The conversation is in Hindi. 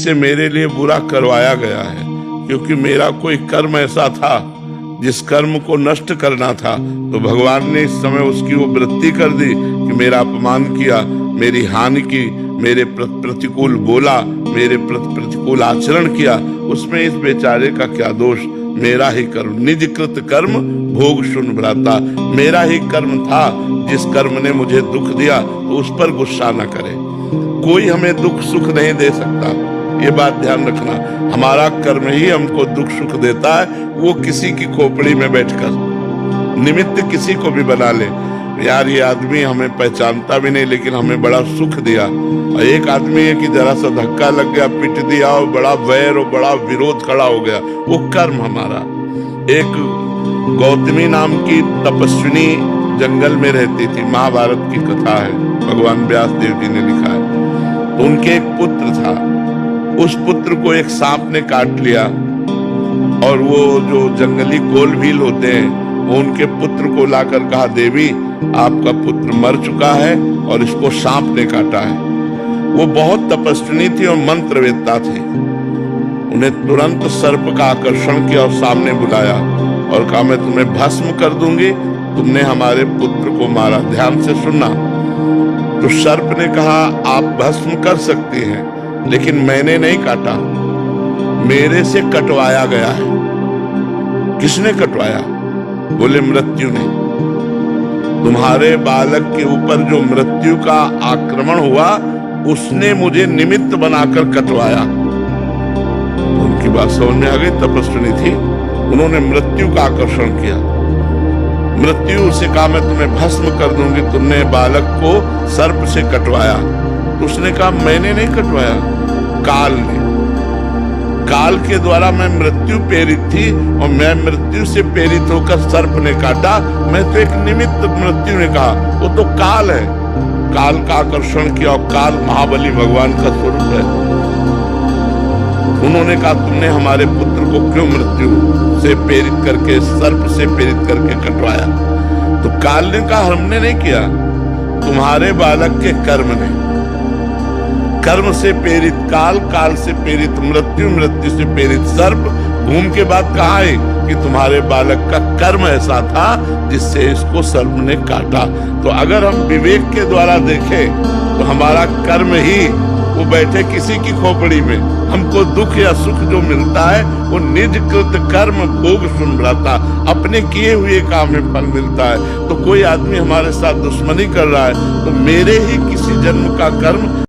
इससे मेरे लिए बुरा करवाया गया है, क्योंकि मेरा कोई कर्म ऐसा था जिस कर्म को नष्ट करना था। तो भगवान ने इस समय उसकी वो वृत्ति कर दी कि मेरा अपमान किया, मेरी हानि की, मेरे प्रतिकूल बोला, मेरे प्रतिकूल आचरण किया। उसमें इस बेचारे का क्या दोष? मेरा ही कर्म, निज कृत कर्म भोग सुन भ्राता। मेरा ही कर्म था, जिस कर्म ने मुझे दुख दिया तो उस पर गुस्सा न करे। कोई हमें दुख सुख नहीं दे सकता, ये बात ध्यान रखना। हमारा कर्म ही हमको दुख सुख देता है। वो किसी की खोपड़ी में बैठकर निमित्त किसी को भी बना ले, यार ये आदमी हमें पहचानता भी नहीं लेकिन हमें बड़ा सुख दिया। और एक आदमी है कि जरा सा धक्का लग गया, पिट दिया और बड़ा वैर और बड़ा विरोध खड़ा हो गया, वो कर्म हमारा। एक गौतमी नाम की तपस्विनी जंगल में रहती थी, महाभारत की कथा है, भगवान व्यास देव जी ने लिखा है। तो उनके एक पुत्र था, उस पुत्र को एक सांप ने काट लिया और वो जो जंगली गोल भील होते हैं वो उनके पुत्र को लाकर कहा, देवी आपका पुत्र मर चुका है और इसको सांप ने काटा है। वो बहुत तपस्विनी थी और मंत्रवेत्ता थे। उन्हें तुरंत सर्प का आकर्षण किया और सामने बुलाया और कहा, मैं तुम्हें भस्म कर दूंगी, तुमने हमारे पुत्र को मारा, ध्यान से सुनना। तो सर्प ने कहा, आप भस्म कर सकती हैं लेकिन मैंने नहीं काटा, मेरे से कटवाया गया है। किसने कटवाया? बोले मृत्यु ने। तुम्हारे बालक के ऊपर जो मृत्यु का आक्रमण हुआ उसने मुझे निमित्त बनाकर कटवाया। तो उनकी बात समझ में आ गई, तपस्विनी थी, उन्होंने मृत्यु का आकर्षण किया। मृत्यु से कहा, मैं तुम्हें भस्म कर दूंगी, तुमने बालक को सर्प से कटवाया। उसने कहा, मैंने नहीं कटवाया, काल ने। काल के द्वारा मैं मृत्यु प्रेरित थी और मैं मृत्यु से प्रेरित होकर सर्प ने काटा, मैं तो एक निमित्त। मृत्यु ने कहा, वो तो काल है, काल का आकर्षण किया और काल महाबली भगवान का स्वरूप है। उन्होंने कहा, तुमने हमारे पुत्र को क्यों मृत्यु से प्रेरित करके, सर्प से प्रेरित करके कटवाया? तो काल ने कहा, हमने नहीं किया, तुम्हारे बालक के कर्म ने। कर्म से प्रेरित काल, काल से प्रेरित मृत्यु, मृत्यु से प्रेरित सर्प। घूम के बाद कहा है कि तुम्हारे बालक का कर्म ऐसा था जिससे इसको सर्प ने काटा। तो अगर हम विवेक के द्वारा देखें तो हमारा कर्म ही, वो बैठे किसी की खोपड़ी में, हमको दुख या सुख जो मिलता है वो निज कृत कर्म भोग सुन भ्राता, अपने किए हुए काम में फल मिलता है। तो कोई आदमी हमारे साथ दुश्मनी कर रहा है तो मेरे ही किसी जन्म का कर्म